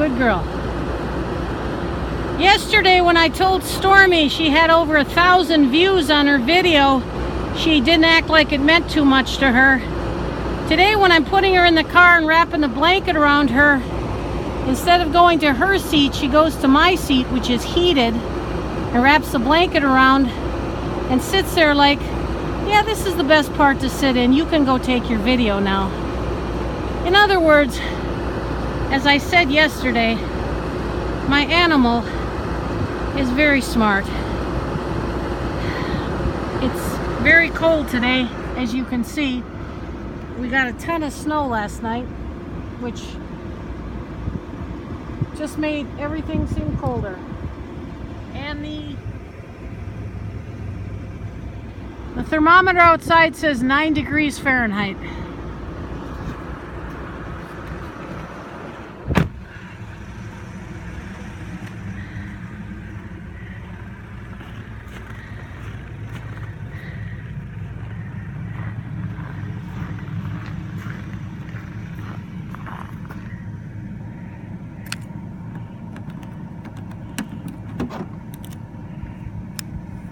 Good girl. Yesterday when I told Stormy she had over 1,000 views on her video, she didn't act like it meant too much to her. Today when I'm putting her in the car and wrapping the blanket around her, instead of going to her seat, she goes to my seat, which is heated, and wraps the blanket around and sits there like, yeah, this is the best part to sit in. You can go take your video now. In other words, as I said yesterday, my animal is very smart. It's very cold today, as you can see. We got a ton of snow last night, which just made everything seem colder. And the thermometer outside says 9 degrees Fahrenheit.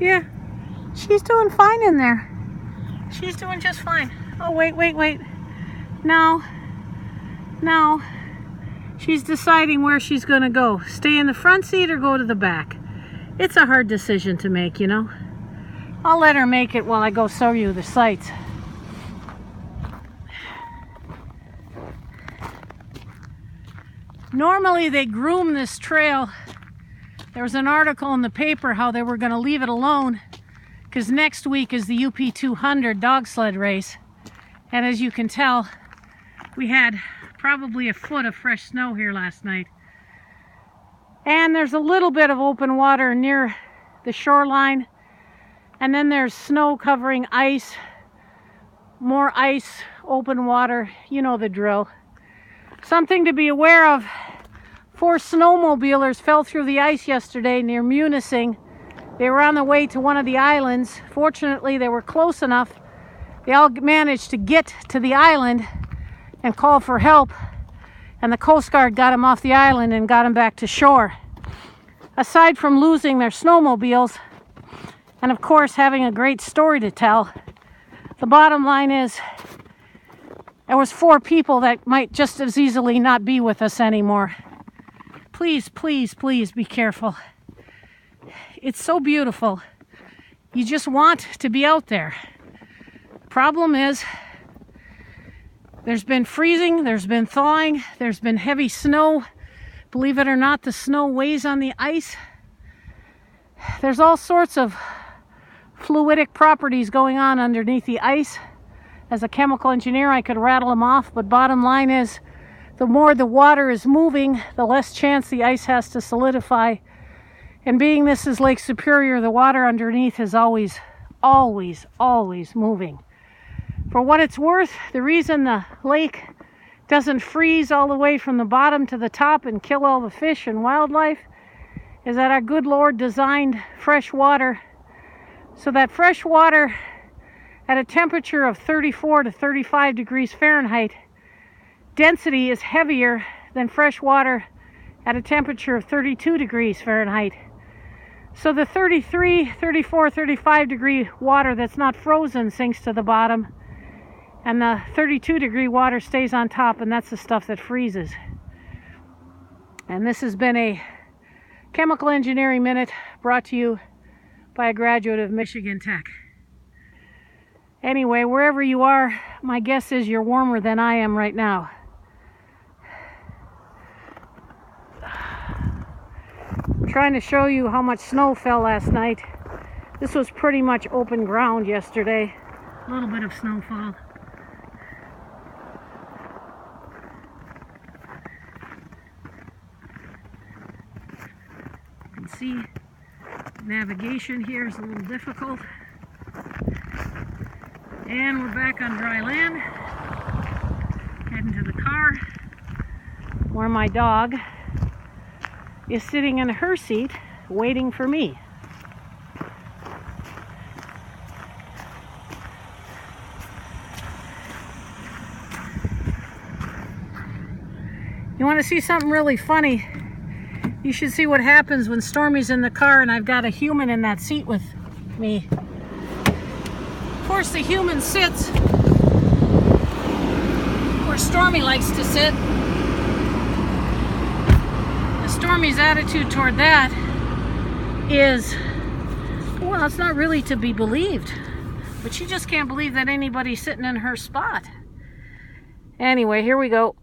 Yeah, she's doing fine in there. She's doing just fine. Oh, wait. Now, she's deciding where she's gonna go. Stay in the front seat or go to the back. It's a hard decision to make, you know. I'll let her make it while I go show you the sights. Normally they groom this trail. There was an article in the paper how they were going to leave it alone because next week is the UP 200 dog sled race. And as you can tell, we had probably a foot of fresh snow here last night. And there's a little bit of open water near the shoreline. And then there's snow covering ice, more ice, open water, you know the drill. Something to be aware of. 4 snowmobilers fell through the ice yesterday near Munising. They were on the way to one of the islands. Fortunately, they were close enough. They all managed to get to the island and call for help. And the Coast Guard got them off the island and got them back to shore. Aside from losing their snowmobiles, and of course having a great story to tell, the bottom line is there was 4 people that might just as easily not be with us anymore. Please, please, please be careful. It's so beautiful. You just want to be out there. Problem is, there's been freezing, there's been thawing, there's been heavy snow. Believe it or not, the snow weighs on the ice. There's all sorts of fluidic properties going on underneath the ice. As a chemical engineer, I could rattle them off, but bottom line is, the more the water is moving, the less chance the ice has to solidify. And being this is Lake Superior, the water underneath is always moving. For what it's worth, the reason the lake doesn't freeze all the way from the bottom to the top and kill all the fish and wildlife is that our good Lord designed fresh water so that fresh water at a temperature of 34 to 35 degrees Fahrenheit, density is heavier than fresh water at a temperature of 32 degrees Fahrenheit. So the 33, 34, 35 degree water that's not frozen sinks to the bottom, and the 32 degree water stays on top, and that's the stuff that freezes. And this has been a Chemical Engineering Minute brought to you by a graduate of Michigan Tech. Anyway, wherever you are, my guess is you're warmer than I am right now. I'm trying to show you how much snow fell last night. This was pretty much open ground yesterday. A little bit of snowfall. You can see navigation here is a little difficult. And we're back on dry land. Heading to the car where my dog is sitting in her seat waiting for me. You want to see something really funny, you should see what happens when Stormy's in the car and I've got a human in that seat with me. Of course, the human sits where Stormy likes to sit. And Stormy's attitude toward that is, well, it's not really to be believed. But she just can't believe that anybody's sitting in her spot. Anyway, here we go.